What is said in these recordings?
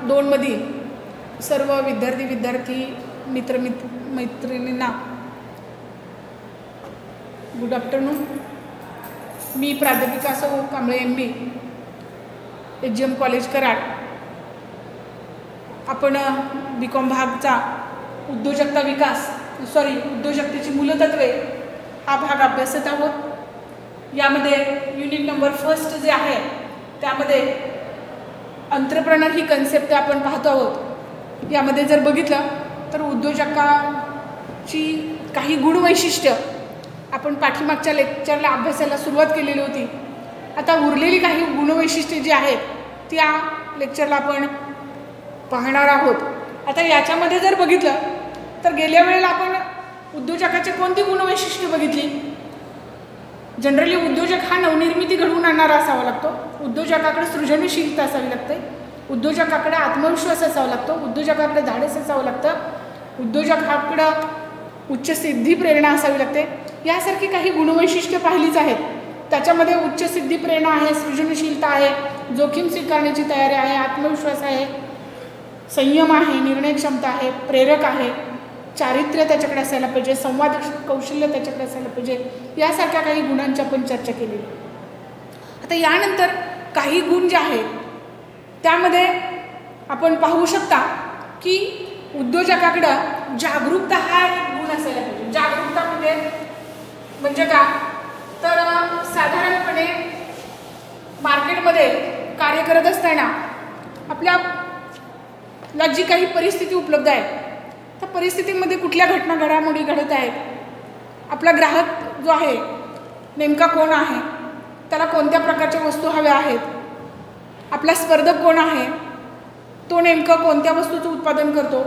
2मधील सर्व विद्यार्थी मैत्रिणींना गुड आफ्टरनून. मी प्राध्यापिका सौ Kamble MB, HGM college Karad. आपण BCom भागचा उद्योजकतेची मूलतत्वे हा भाग अभ्यासत आहोत. यामध्ये युनिट नंबर 1 जे आहे त्यामध्ये एंटरप्रेन्योर ही कन्सेप्ट आपण पाहतो आहोत. यामध्ये जर बघितलं तर उद्योजकाची काही गुणवैशिष्ट्य आपण पाठीमागच्या लेक्चरला अभ्यासाला सुरुवात केलेली होती. आता उरलेली काही गुणवैशिष्ट्ये जी आहेत त्या लेक्चरला आपण पाहणार आहोत. आता याच्यामध्ये जर बघितलं तर गेल्या वेळेला आपण उद्योजकाची कोणती गुणवैशिष्ट्ये बघितली. जनरली उद्योजक हा नवनिर्मिती घडवून आणणारा असावा लागतो. उद्योजकाकडे सृजनशीलता असावी लागते. उद्योजकाकडे आत्मविश्वास असावा लागतो. उद्योजकाकडे धाडस असावं लागतं. उद्योजकाकडे उच्च सिद्धी प्रेरणा असावी लागते. यासारखी काही गुणवैशिष्ट्ये पाहिलीच आहेत. त्याच्यामध्ये उच्च सिद्धी प्रेरणा आहे, सृजनशीलता आहे, जोखीम स्वीकारण्याची तयारी आहे, आत्मविश्वास आहे, संयम आहे, निर्णय क्षमता आहे, प्रेरक आहे, चारित्र्य त्याच्याकडे असायला पाहिजे, संवाद कौशल्य त्याच्याकडे असायला पाहिजे. यासारख्या काही गुणांची आपण चर्चा केलेली. आता यानंतर काही गुण जे आहेत त्यामध्ये आपण पाहू शकता की उद्योजकाकडं जागरूकता हा एक गुण असायला पाहिजे. जागरूकता म्हणजे का तर साधारणपणे मार्केटमध्ये कार्य करत असताना आपल्याला जी काही परिस्थिती उपलब्ध आहे त्या परिस्थितीमध्ये कुठल्या घटना घडामोडी घडत आहेत, आपला ग्राहक जो आहे नेमका कोण आहे, त्याला कोणत्या प्रकारच्या वस्तू हव्या आहेत, आपला स्पर्धक कोण आहे, तो नेमकं कोणत्या वस्तूचं उत्पादन करतो,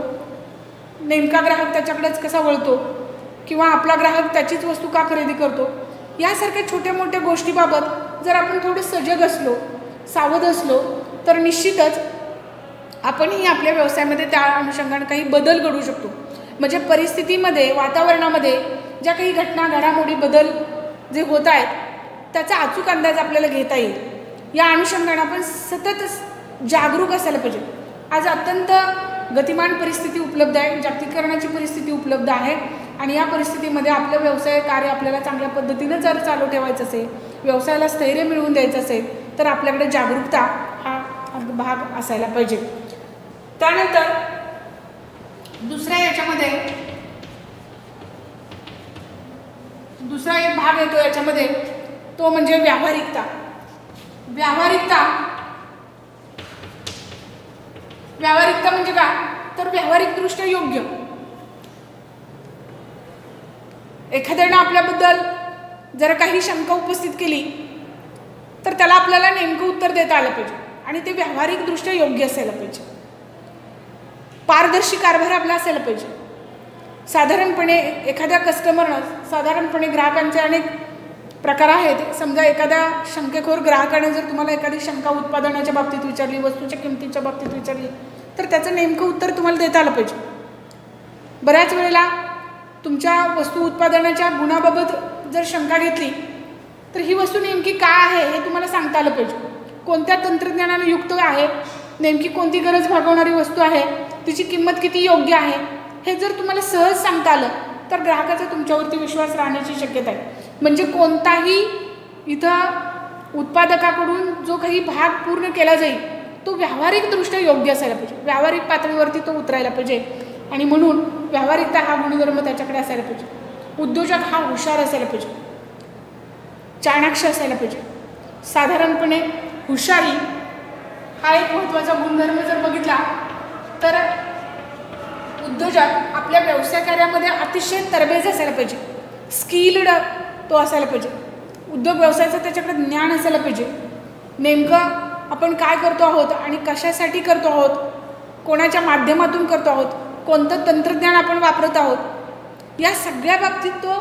नेमका ग्राहक त्याच्याकडेच कसा वळतो किंवा आपला ग्राहक त्याचीच वस्तू का खरेदी करतो, यासारख्या छोट्या मोठ्या गोष्टीबाबत जर आपण थोडं सजग असलो, सावध असलो तर निश्चितच आपणही आपल्या व्यवसायामध्ये त्या अनुषंगाने काही बदल घडवू शकतो. म्हणजे परिस्थितीमध्ये, वातावरणामध्ये ज्या काही घटना घडामोडी बदल जे होत आहेत त्याचा अचूक अंदाज आपल्याला घेता येईल. या अनुषंगाने आपण सतत जागरूक असायला पाहिजे. आज अत्यंत गतिमान परिस्थिती उपलब्ध आहे, जागतिकीकरणाची परिस्थिती उपलब्ध आहे आणि या परिस्थितीमध्ये आपलं व्यवसाय कार्य आपल्याला चांगल्या पद्धतीनं जर चालू ठेवायचं असेल, व्यवसायाला स्थैर्य मिळवून द्यायचं असेल तर आपल्याकडे जागरूकता हा भाग असायला पाहिजे. त्यानंतर दुसऱ्या याच्यामध्ये दुसरा एक भाग येतो याच्यामध्ये, तो म्हणजे व्यावहारिकता. व्यावहारिकता म्हणजे काय तर व्यावहारिकदृष्ट्या योग्य. एखाद्यानं आपल्याबद्दल जर काही शंका उपस्थित केली तर त्याला आपल्याला नेमकं उत्तर देता आलं पाहिजे आणि ते व्यावहारिकदृष्ट्या योग्य असायला पाहिजे. पारदर्शी कारभार आपला असायला पाहिजे. साधारणपणे एखाद्या कस्टमरनं, साधारणपणे ग्राहकांचे अनेक प्रकार आहेत. समजा एखाद्या शंकेखोर ग्राहकाने जर तुम्हाला एखादी शंका उत्पादनाच्या बाबतीत विचारली, वस्तूच्या किमतीच्या बाबतीत विचारली तर त्याचं नेमकं उत्तर तुम्हाला देता आलं पाहिजे. बऱ्याच वेळेला तुमच्या वस्तू उत्पादनाच्या गुणाबाबत जर शंका घेतली तर ही वस्तू नेमकी काय आहे हे तुम्हाला सांगता आलं पाहिजे. कोणत्या तंत्रज्ञानाने युक्त आहे, नेमकी कोणती गरज भागवणारी वस्तू आहे, तिची किंमत किती योग्य आहे हे जर तुम्हाला सहज सांगता आलं तर ग्राहकाचा तुमच्यावरती विश्वास राहण्याची शक्यता आहे. म्हणजे कोणताही इथं उत्पादकाकडून जो काही भाग पूर्ण केला जाईल तो व्यावहारिकदृष्ट्या योग्य असायला पाहिजे. व्यावहारिक पातळीवरती तो उतरायला पाहिजे आणि म्हणून व्यावहारिकता हा गुणधर्म त्याच्याकडे असायला पाहिजे. उद्योजक हा हुशार असायला पाहिजे, चाणाक्ष असायला पाहिजे. साधारणपणे हुशारी हा एक महत्त्वाचा गुणधर्म जर बघितला तर उद्योजक आपल्या व्यवसाय कार्यामध्ये अतिशय तरबेज असायला पाहिजे, स्किल्ड तो असायला पाहिजे. उद्योग व्यवसायाचं त्याच्याकडे ज्ञान असायला पाहिजे. नेमकं आपण काय करतो आहोत आणि कशासाठी करतो आहोत, कोणाच्या माध्यमातून करतो आहोत, कोणतं तंत्रज्ञान आपण वापरत आहोत, या सगळ्या बाबतीत तो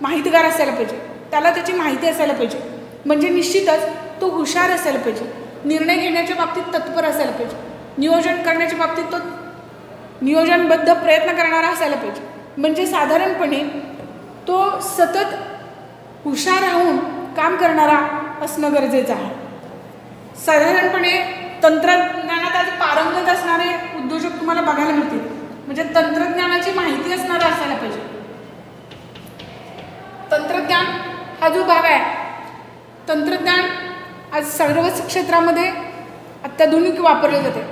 माहितगार असायला पाहिजे. त्याला त्याची माहिती असायला पाहिजे. म्हणजे निश्चितच तो हुशार असायला पाहिजे. निर्णय घेण्याच्या बाबतीत तत्पर असायला पाहिजे. नियोजन करण्याच्या बाबतीत तो नियोजनबद्ध प्रयत्न करणारा असायला पाहिजे. म्हणजे साधारणपणे तो सतत हुशार राहून काम करणारा असणं गरजेचं आहे. साधारणपणे तंत्रज्ञानात आज पारंगत म्हणजे तंत्रज्ञानाची माहिती असणारा असायला पाहिजे. तंत्रज्ञान हा जो भाग आहे, तंत्रज्ञान आज सर्वच क्षेत्रामध्ये अत्याधुनिक वापरले जाते.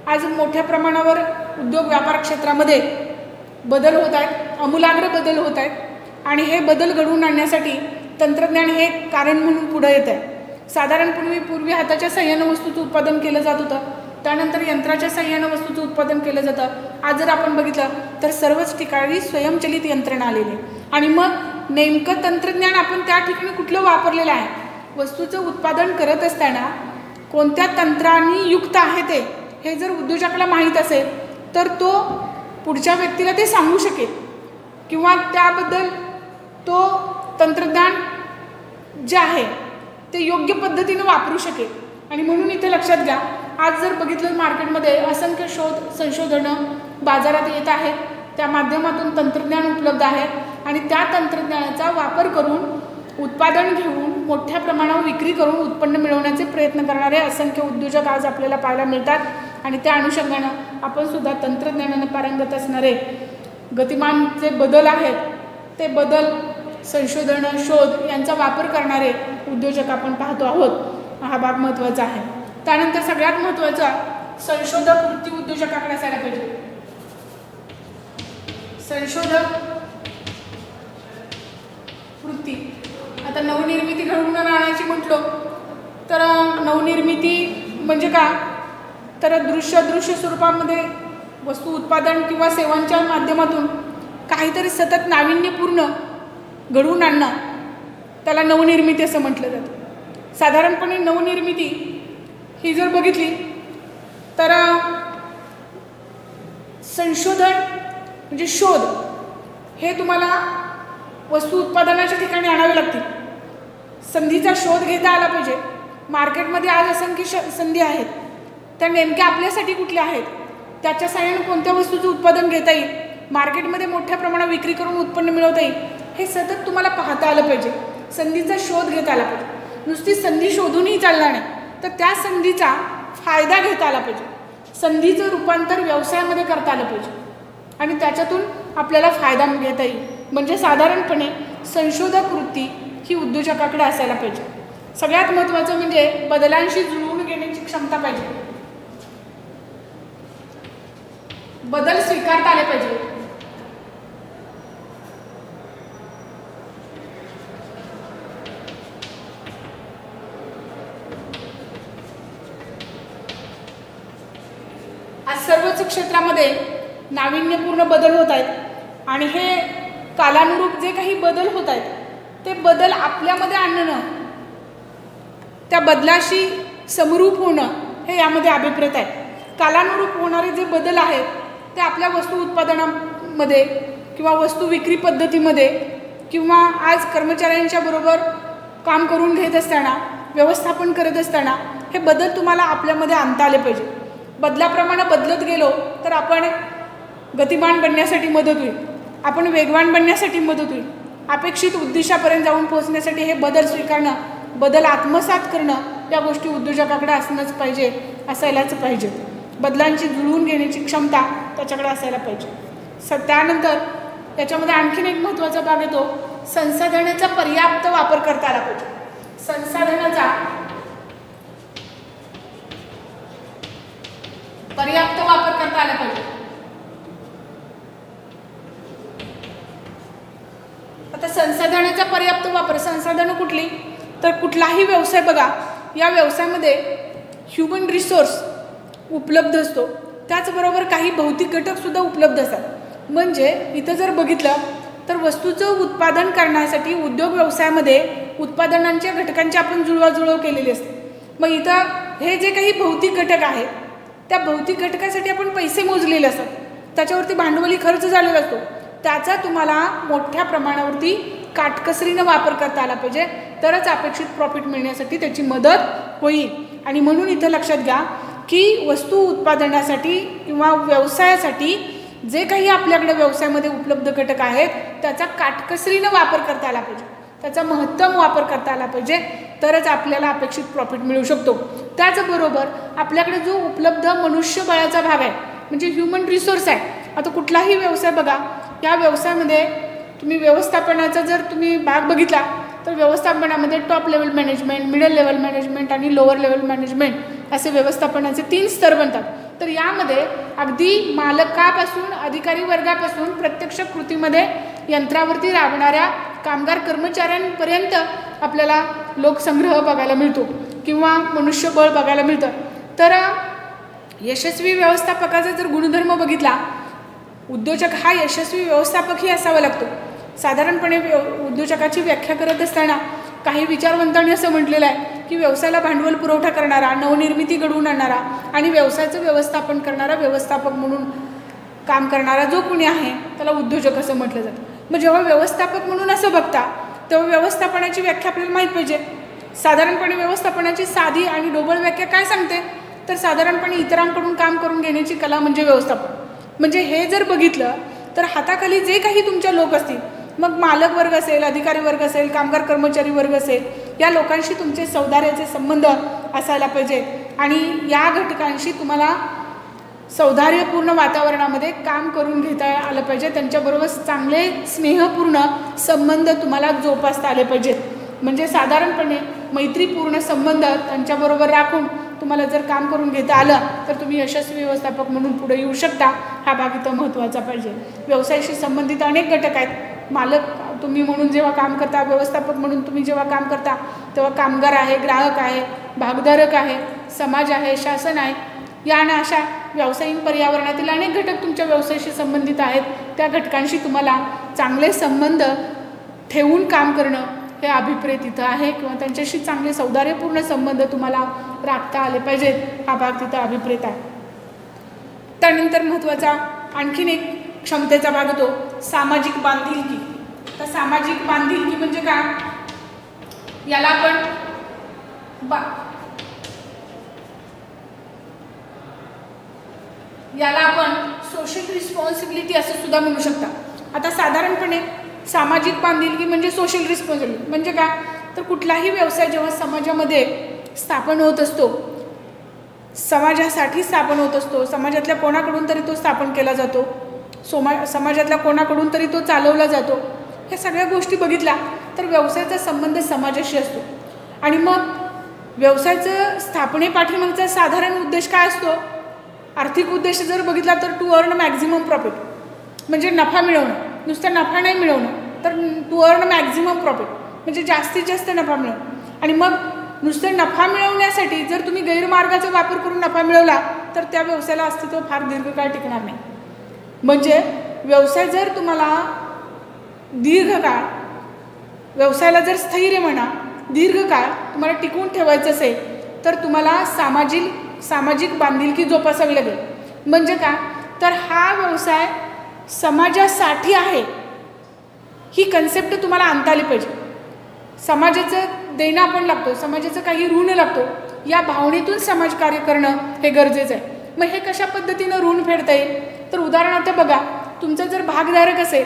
आज मोठ्या प्रमाणावर उद्योग व्यापार क्षेत्रामध्ये बदल होत आहेत, आमूलाग्र बदल होत आहेत आणि हे बदल घडवून आणण्यासाठी तंत्रज्ञान हे कारण म्हणून पुढे येत आहे. साधारणपणे पूर्वी हाताच्या साह्यानं वस्तूचं उत्पादन केलं जात होतं, त्यानंतर यंत्राच्या साह्यानं वस्तूचं उत्पादन केलं जातं. आज जर आपण बघितलं तर सर्वच ठिकाणी स्वयंचलित यंत्रणा आलेली आहे. आणि मग नेमकं तंत्रज्ञान आपण त्या ठिकाणी कुठलं वापरलेलं आहे, वस्तूचं उत्पादन करत असताना कोणत्या तंत्रांनी युक्त आहे ते हे जर उद्योजकाला माहीत असेल तर तो पुढच्या व्यक्तीला ते सांगू शकेल किंवा त्याबद्दल तो तंत्रज्ञान जे आहे ते योग्य पद्धतीनं वापरू शकेल. आणि म्हणून इथे लक्षात घ्या, आज जर बघितलं मार्केटमध्ये असंख्य शोध संशोधनं बाजारात येत आहेत, त्या माध्यमातून तंत्रज्ञान उपलब्ध आहे आणि त्या तंत्रज्ञानाचा वापर करून उत्पादन घेऊन मोठ्या प्रमाणावर विक्री करून उत्पन्न मिळवण्याचे प्रयत्न करणारे असंख्य उद्योजक आज आपल्याला पाहायला मिळतात. आणि त्या अनुषंगानं आपण सुद्धा तंत्रज्ञानाने पारंगत असणारे गतिमान जे बदल आहेत ते बदल, संशोधन, शोध यांचा वापर करणारे उद्योजक आपण पाहतो आहोत. हा भाग महत्त्वाचा आहे. त्यानंतर सगळ्यात महत्त्वाचा संशोधक वृत्ती उद्योजकाकडे असायला पाहिजे. संशोधक वृत्ती. आता नवनिर्मिती घडवून आणायची म्हटलो तर नवनिर्मिती म्हणजे का, तर दृश्य स्वरूपामध्ये वस्तू उत्पादन किंवा सेवांच्या माध्यमातून काहीतरी सतत नाविन्यपूर्ण घडवून आणणं, त्याला नवनिर्मिती असं म्हटलं जातं. साधारणपणे नवनिर्मिती ही जर बघितली तर संशोधन म्हणजे शोध हे तुम्हाला वस्तू उत्पादनाच्या ठिकाणी आणावे लागतील. संधीचा शोध घेता आला पाहिजे. मार्केटमध्ये आज असंख्य संधी आहेत, त्या नेमक्या आपल्यासाठी कुठल्या आहेत, त्याच्या साहाय्याने कोणत्या वस्तूचं उत्पादन घेता येईल, मार्केटमध्ये मोठ्या प्रमाणात विक्री करून उत्पन्न मिळवता येईल, हे सतत तुम्हाला पाहता आलं पाहिजे. संधीचा शोध घेता आला पाहिजे. नुसती संधी शोधूनही चालणार नाही, तर त्या संधीचा फायदा घेता आला पाहिजे. संधीचं रूपांतर व्यवसायामध्ये करता आलं पाहिजे आणि त्याच्यातून आपल्याला फायदा घेता येईल. म्हणजे साधारणपणे संशोधक वृत्ती ही उद्योजकाकडे असायला पाहिजे. सगळ्यात महत्त्वाचं म्हणजे बदलांशी जुळवून घेण्याची क्षमता पाहिजे. बदल स्वीकारता आले पाहिजे. आज सर्वच क्षेत्रामध्ये नाविन्यपूर्ण बदल होत आहेत आणि हे कालानुरूप जे काही बदल होत आहेत ते बदल आपल्यामध्ये आणणं, त्या बदलाशी समरूप होणं हे यामध्ये अभिप्रेत आहे. कालानुरूप होणारे जे बदल आहेत ते आपल्या वस्तू उत्पादनामध्ये किंवा वस्तू विक्री पद्धतीमध्ये किंवा आज कर्मचाऱ्यांच्या बरोबर काम करून घेत असताना, व्यवस्थापन करत असताना हे बदल तुम्हाला आपल्यामध्ये आणता आले पाहिजे. बदलाप्रमाणे बदलत गेलो तर आपण गतिमान बनण्यासाठी मदत होईल, आपण वेगवान बनण्यासाठी मदत होईल. अपेक्षित उद्दिष्टापर्यंत जाऊन पोहोचण्यासाठी हे बदल स्वीकारणं, बदल आत्मसात करणं या गोष्टी उद्योजकाकडे असणंच पाहिजे, असायलाच पाहिजे. बदलांची जुळवून घेण्याची क्षमता त्याच्याकडे असायला पाहिजे. त्यानंतर याच्यामध्ये आणखीन एक महत्त्वाचा भाग येतो, संसाधनाचा पर्याप्त वापर करता आला पाहिजे. संसाधनाचा पर्याप्त वापर करता आला पाहिजे. आता संसाधनाचा पर्याप्त वापर, संसाधनं कुठली, तर कुठलाही व्यवसाय बघा, या व्यवसायामध्ये ह्युमन रिसोर्स उपलब्ध असतो, त्याचबरोबर काही भौतिक घटकसुद्धा उपलब्ध असतात. म्हणजे इथं जर बघितलं तर वस्तूचं उत्पादन करण्यासाठी उद्योग व्यवसायामध्ये उत्पादनांच्या घटकांची आपण जुळवाजुळव केलेली असते. मग इथं हे जे काही भौतिक घटक आहेत त्या भौतिक घटकासाठी आपण पैसे मोजलेले असतात, त्याच्यावरती भांडवली खर्च झालेला असतो, त्याचा तुम्हाला मोठ्या प्रमाणावरती काटकसरीनं वापर करता आला पाहिजे, तरच अपेक्षित प्रॉफिट मिळण्यासाठी त्याची मदत होईल. आणि म्हणून इथं लक्षात घ्या की वस्तू उत्पादनासाठी किंवा व्यवसायासाठी जे काही आपल्याकडे व्यवसायामध्ये उपलब्ध घटक आहेत त्याचा काटकसरीनं वापर करता आला पाहिजे, त्याचा महत्तम वापर करता आला पाहिजे, तरच आपल्याला अपेक्षित प्रॉफिट मिळू शकतो. त्याचबरोबर आपल्याकडे जो उपलब्ध मनुष्यबळाचा भाग आहे म्हणजे ह्युमन रिसोर्स आहे, आता कुठलाही व्यवसाय बघा, या व्यवसायामध्ये तुम्ही व्यवस्थापनाचा जर तुम्ही भाग बघितला तर व्यवस्थापनामध्ये top level management, middle level management आणि लोअर लेवल मॅनेजमेंट असे व्यवस्थापनाचे 3 स्तर बनतात. तर यामध्ये अगदी मालकापासून अधिकारी वर्गापासून प्रत्यक्ष कृतीमध्ये यंत्रावरती राबणाऱ्या कामगार कर्मचाऱ्यांपर्यंत आपल्याला लोकसंग्रह बघायला मिळतो किंवा मनुष्यबळ बघायला मिळतं. तर यशस्वी व्यवस्थापकाचा जर गुणधर्म बघितला, उद्योजक हा यशस्वी व्यवस्थापकही असावा लागतो. साधारणपणे उद्योजकाची व्याख्या करत असताना काही विचारवंतांनी असं म्हटलेलं आहे की व्यवसायाला भांडवल पुरवठा करणारा, नवनिर्मिती घडवून आणणारा आणि व्यवसायाचं व्यवस्थापन करणारा, व्यवस्थापक म्हणून काम करणारा जो कोणी आहे त्याला उद्योजक असं म्हटलं जातं. मग जेव्हा व्यवस्थापक म्हणून असं बघता तेव्हा व्यवस्थापनाची व्याख्या आपल्याला माहीत पाहिजे. साधारणपणे व्यवस्थापनाची साधी आणि ढोबळ व्याख्या काय सांगते, तर साधारणपणे इतरांकडून काम करून घेण्याची कला म्हणजे व्यवस्थापन. म्हणजे हे जर बघितलं तर हाताखाली जे काही तुमच्या लोक असतील, मग मालक वर्ग असेल, अधिकारी वर्ग असेल, कामगार कर्मचारी वर्ग असेल, या लोकांशी तुमचे सौहार्दाचे संबंध असायला पाहिजे आणि या घटकांशी तुम्हाला सौहार्दपूर्ण वातावरणामध्ये काम करून घेता आलं पाहिजे. त्यांच्याबरोबर चांगले स्नेहपूर्ण संबंध तुम्हाला जोपासता आले पाहिजेत. म्हणजे साधारणपणे मैत्रीपूर्ण संबंध त्यांच्याबरोबर राखून तुम्हाला जर काम करून घेता आलं तर तुम्ही यशस्वी व्यवस्थापक म्हणून पुढे येऊ शकता. हा भाग इथं महत्त्वाचा पाहिजे. व्यवसायाशी संबंधित अनेक घटक आहेत. मालक तुम्ही म्हणून जेव्हा काम करता, व्यवस्थापक म्हणून तुम्ही जेव्हा काम करता तेव्हा कामगार आहे, ग्राहक आहे, भागधारक आहे, समाज आहे, शासन आहे, या आणि अशा व्यावसायिक पर्यावरणातील अनेक घटक तुमच्या व्यवसायाशी संबंधित आहेत. त्या घटकांशी तुम्हाला चांगले संबंध ठेवून काम करणं हे अभिप्रेत इथं आहे किंवा त्यांच्याशी चांगले सौहार्दपूर्ण संबंध तुम्हाला राखता आले पाहिजेत. हा भाग तिथं अभिप्रेत आहे. त्यानंतर महत्त्वाचा आणखीन एक क्षमतेचा भाग होतो सामाजिक बांधिलकी. तर सामाजिक बांधिलकी म्हणजे काय, याला आपण सोशल रिस्पॉन्सिबिलिटी असं सुद्धा म्हणू शकता. आता साधारणपणे सामाजिक बांधिलकी म्हणजे सोशल रिस्पॉन्सिबिलिटी म्हणजे काय, तर कुठलाही व्यवसाय जेव्हा समाजामध्ये स्थापन होत असतो, समाजासाठी स्थापन होत असतो, समाजातल्या कोणाकडून तरी तो स्थापन केला जातो, समाजातल्या कोणाकडून तरी तो चालवला जातो. ह्या सगळ्या गोष्टी बघितल्या तर व्यवसायाचा संबंध समाजाशी असतो. आणि मग व्यवसायाचं स्थापनेपाठीमागचा साधारण उद्देश काय असतो, आर्थिक उद्देश जर बघितला तर टू अर्न मॅक्झिमम प्रॉफिट, म्हणजे नफा मिळवणं. नुसता नफा नाही मिळवणं, तर टू अर्न मॅक्झिमम प्रॉफिट म्हणजे जास्तीत जास्त नफा मिळवणं. आणि मग नुसतं नफा मिळवण्यासाठी जर तुम्ही गैरमार्गाचा वापर करून नफा मिळवला तर त्या व्यवसायाला अस्तित्व फार दीर्घकाळ टिकणार नाही. म्हणजे व्यवसाय जर तुम्हाला दीर्घकाळ, व्यवसायाला जर स्थैर्य म्हणा, दीर्घकाळ तुम्हाला टिकवून ठेवायचं असेल तर तुम्हाला सामाजिक बांधिलकी जोपासावी लागेल. म्हणजे काय, तर हा व्यवसाय समाजासाठी आहे ही कन्सेप्ट तुम्हाला आणता आली पाहिजे. समाजाचं देणं आपण लागतो, समाजाचं काही ऋण लागतो, या भावनेतून समाजकार्य करणं हे गरजेचं आहे. मग हे कशा पद्धतीनं ऋण फेडता येईल, तर उदाहरणार्थ बघा, तुमचा जर भागधारक असेल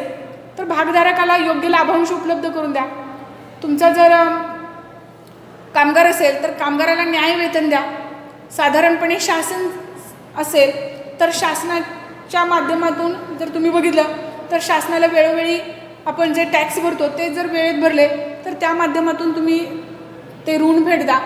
तर भागधारकाला योग्य लाभांश उपलब्ध करून द्या. तुमचा जर कामगार असेल तर कामगाराला न्याय वेतन द्या. साधारणपणे शासन असेल तर शासनाच्या माध्यमातून जर तुम्ही बघितलं तर शासनाला वेळोवेळी आपण जे टॅक्स भरतो ते जर वेळेत भरले तर त्या माध्यमातून तुम्ही ते ऋण फेडता.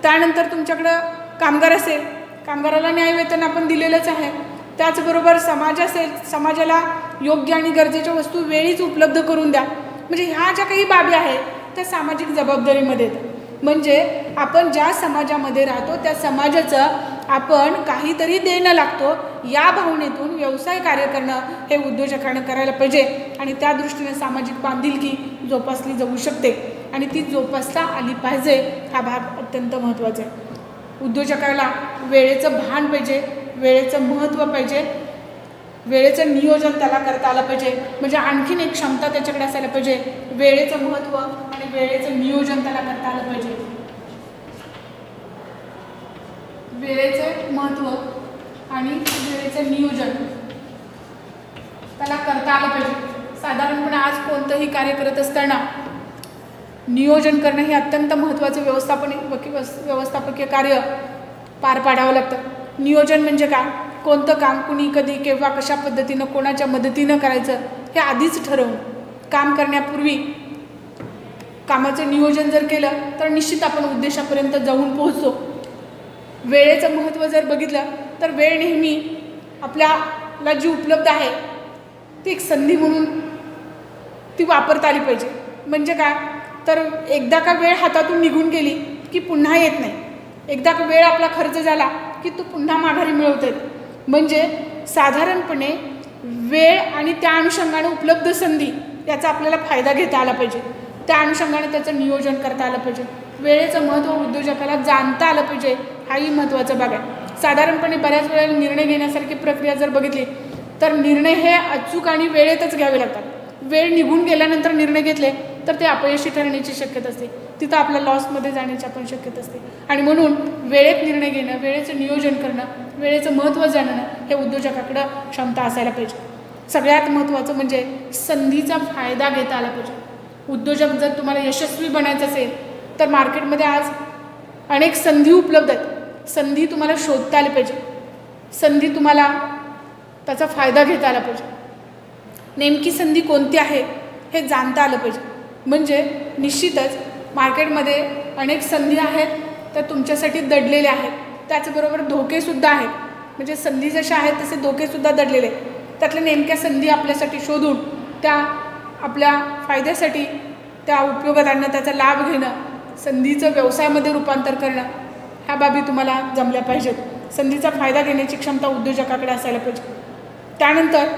त्यानंतर तुमच्याकडं कामगार असेल, कामगाराला न्याय वेतन आपण दिलेलंच आहे. त्याचबरोबर समाज असेल, समाजाला योग्य आणि गरजेच्या वस्तू वेळीच उपलब्ध करून द्या. म्हणजे ह्या ज्या काही बाबी आहेत त्या सामाजिक जबाबदारीमध्ये येतात. म्हणजे आपण ज्या समाजामध्ये राहतो त्या समाजाचं आपण काहीतरी देणं लागतो, या भावनेतून व्यवसाय कार्य करणं हे उद्योजकांना करायला पाहिजे. आणि त्या दृष्टीने सामाजिक बांधिलकी जोपासली जाऊ शकते आणि ती जोपासता आली पाहिजे. हा भाग अत्यंत महत्त्वाचा आहे. उद्योजकाला वेळेचं भान पाहिजे, वेळेचं महत्त्व पाहिजे, वेळेचं नियोजन त्याला करता आलं पाहिजे. म्हणजे आणखीन एक क्षमता त्याच्याकडे असायला पाहिजे, वेळेचं महत्त्व आणि वेळेचं नियोजन त्याला करता आलं पाहिजे. वेळेचं महत्त्व आणि वेळेचं नियोजन त्याला करता आलं पाहिजे. साधारणपणे आज कोणतंही कार्य करत असताना नियोजन करणं हे अत्यंत महत्त्वाचं व्यवस्थापकीय कार्य पार पाडावं लागतं. नियोजन म्हणजे काय, कोणतं काम कुणी कधी केव्हा कशा पद्धतीनं कोणाच्या मदतीनं करायचं हे आधीच ठरवून काम करण्यापूर्वी कामाचं नियोजन जर केलं तर निश्चित आपण उद्देशापर्यंत जाऊन पोहोचतो. वेळेचं महत्त्व जर बघितलं तर वेळ नेहमी आपल्याला जी उपलब्ध आहे ती एक संधी म्हणून ती वापरता आली पाहिजे. म्हणजे काय तर एकदा का वेळ हातातून निघून गेली की पुन्हा येत नाही. एकदा का वेळ आपला खर्च झाला की तो पुन्हा माघारी मिळवता येतो. म्हणजे साधारणपणे वेळ आणि त्या अनुषंगाने उपलब्ध संधी याचा आपल्याला फायदा घेता आला पाहिजे. त्या अनुषंगाने त्याचं नियोजन करता आलं पाहिजे. वेळेचं महत्त्व उद्योजकाला जाणता आलं पाहिजे. हाही महत्त्वाचा भाग आहे. साधारणपणे बऱ्याच वेळेला निर्णय घेण्यासारखी प्रक्रिया जर बघितली तर निर्णय हे अचूक आणि वेळेतच घ्यावे लागतात. वेळ निघून गेल्यानंतर निर्णय घेतले तर ते अपयशी ठरण्याची शक्यता असते. तिथं आपल्या लॉसमध्ये जाण्याची पण शक्यता असते. आणि म्हणून वेळेत निर्णय घेणं, वेळेचं नियोजन करणं, वेळेचं महत्त्व जाणणं हे उद्योजकाकडं क्षमता असायला पाहिजे. सगळ्यात महत्त्वाचं म्हणजे संधीचा फायदा घेता आला पाहिजे. उद्योजक जर तुम्हाला यशस्वी बनायचं असेल तर मार्केटमध्ये आज अनेक संधी उपलब्ध आहेत. संधी तुम्हाला शोधता आली पाहिजे. संधी तुम्हाला त्याचा फायदा घेता आला पाहिजे. नेमकी संधी कोणती आहे हे जाणता आलं पाहिजे. म्हणजे निश्चितच मार्केटमध्ये अनेक संधी आहेत त्या तुमच्यासाठी दडलेल्या आहेत. त्याचबरोबर धोकेसुद्धा आहेत. म्हणजे संधी जशा आहेत तसे धोकेसुद्धा दडलेले आहेत. त्यातल्या नेमक्या संधी आपल्यासाठी शोधून त्या आपल्या फायद्यासाठी त्या उपयोगात आणणं, त्याचा लाभ घेणं, संधीचं व्यवसायामध्ये रूपांतर करणं ह्या बाबी तुम्हाला जमल्या पाहिजेत. संधीचा फायदा घेण्याची क्षमता उद्योजकाकडे असायला पाहिजे. त्यानंतर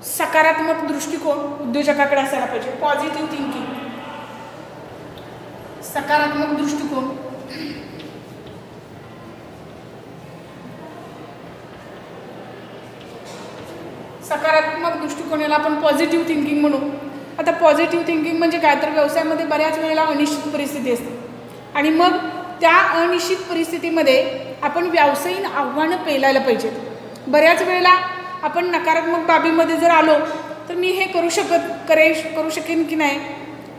सकारात्मक दृष्टिकोन उद्योजकाकडे असायला पाहिजे. पॉझिटिव्ह थिंकिंग, सकारात्मक दृष्टिकोन. सकारात्मक दृष्टिकोन याला आपण पॉझिटिव्ह थिंकिंग म्हणू. आता पॉझिटिव्ह थिंकिंग म्हणजे काय तर व्यवसायामध्ये बऱ्याच वेळेला अनिश्चित परिस्थिती असते आणि मग त्या अनिश्चित परिस्थितीमध्ये आपण व्यावसायिक आव्हानं पेलायला पाहिजेत. बऱ्याच वेळेला आपण नकारात्मक बाबीमध्ये जर आलो तर मी हे करू शकेन की नाही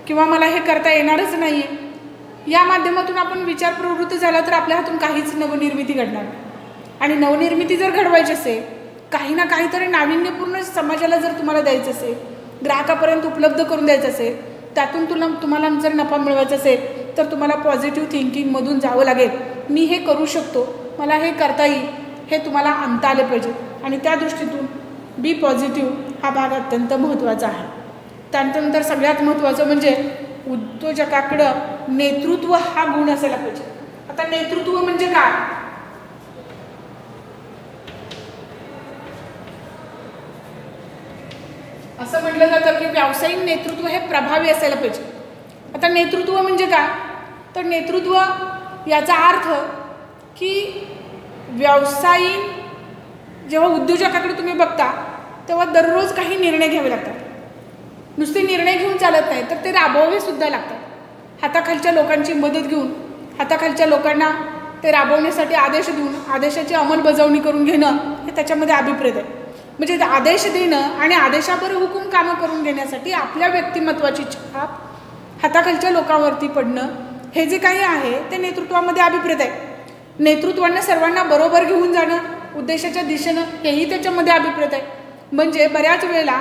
किंवा मला हे करता येणारच नाही आहे या माध्यमातून आपण विचार प्रवृत्त झाला तर आपल्या हातून काहीच नवनिर्मिती घडणार नाही. आणि नवनिर्मिती जर घडवायची असेल, काही ना काहीतरी नाविन्यपूर्ण समाजाला जर तुम्हाला द्यायचं असेल, ग्राहकापर्यंत उपलब्ध करून द्यायचं असेल, त्यातून तुम्हाला जर नफा मिळवायचा असेल तर तुम्हाला पॉझिटिव्ह थिंकिंगमधून जावं लागेल. मी हे करू शकतो, मला हे करता येईल हे तुम्हाला आणता आले पाहिजे. आणि त्या दृष्टीतून बी पॉझिटिव्ह हा भाग अत्यंत महत्त्वाचा आहे. त्यानंतर सगळ्यात महत्त्वाचं म्हणजे उद्योजकाकडं नेतृत्व हा गुण असायला पाहिजे. आता नेतृत्व म्हणजे काय? असं म्हटलं जातं की व्यावसायिक नेतृत्व हे प्रभावी असायला पाहिजे. आता नेतृत्व म्हणजे काय तर नेतृत्व याचा अर्थ की व्यावसायिक जेव्हा उद्योजकाकडे तुम्ही बघता तेव्हा दररोज काही निर्णय घ्यावे लागतात. नुसते निर्णय घेऊन चालत नाही तर ते राबवावे सुद्धा लागतात. हाताखालच्या लोकांची मदत घेऊन हाताखालच्या लोकांना ते राबवण्यासाठी आदेश देऊन आदेशाची अंमलबजावणी करून घेणं हे त्याच्यामध्ये अभिप्रेत आहे. म्हणजे आदेश देणं आणि आदेशावर हुकूम कामं करून घेण्यासाठी आपल्या व्यक्तिमत्वाची छाप हाताखालच्या लोकांवरती पडणं हे जे काही आहे ते नेतृत्वामध्ये अभिप्रेत आहे. नेतृत्वानं सर्वांना बरोबर घेऊन जाणं उद्देशाच्या दिशेनं हेही त्याच्यामध्ये अभिप्रेत आहे. म्हणजे बऱ्याच वेळेला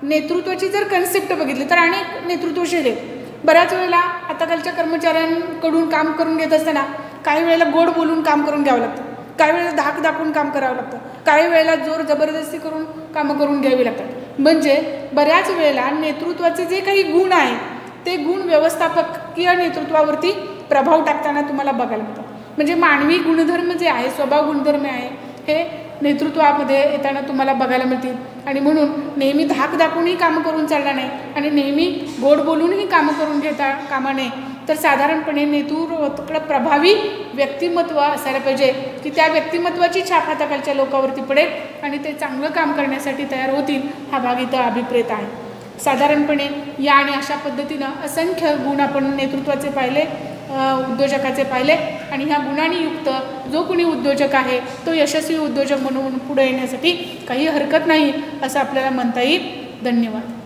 नेतृत्वाची जर कन्सेप्ट बघितली तर अनेक नेतृत्व शैली आहेत. बऱ्याच वेळेला हाताखालच्या कर्मचाऱ्यांकडून काम करून घेत असताना काही वेळेला गोड बोलून काम करून घ्यावं लागतं, काही वेळेला धाक दाखवून काम करावं लागतं, काही वेळेला जोर जबरदस्ती करून कामं करून घ्यावी लागतात. म्हणजे बऱ्याच वेळेला नेतृत्वाचे जे काही गुण आहेत ते गुण व्यवस्थापकीय नेतृत्वावरती प्रभाव टाकताना तुम्हाला बघायला मिळतात. म्हणजे मानवी गुणधर्म जे आहे, स्वभाव गुणधर्म आहे हे नेतृत्वामध्ये येताना तुम्हाला बघायला मिळतील. आणि म्हणून नेहमी धाक दाखवूनही कामं करून चालणार नाही आणि नेहमी गोड बोलूनही कामं करून घेता कामा नये. तर साधारणपणे नेतृत्वाकडे प्रभावी व्यक्तिमत्व असायला पाहिजे की त्या व्यक्तिमत्वाची छाप हाताखालच्या लोकांवरती पडेल आणि ते चांगलं काम करण्यासाठी तयार होतील हा भाग इथं अभिप्रेत आहे. साधारणपणे या आणि अशा पद्धतीनं असंख्य गुण आपण नेतृत्वाचे पाहिले, उद्योजकाचे पाहिले आणि ह्या गुणांनी युक्त जो कोणी उद्योजक आहे तो यशस्वी उद्योजक म्हणून पुढे येण्यासाठी काही हरकत नाही असं आपल्याला म्हणता येईल. धन्यवाद.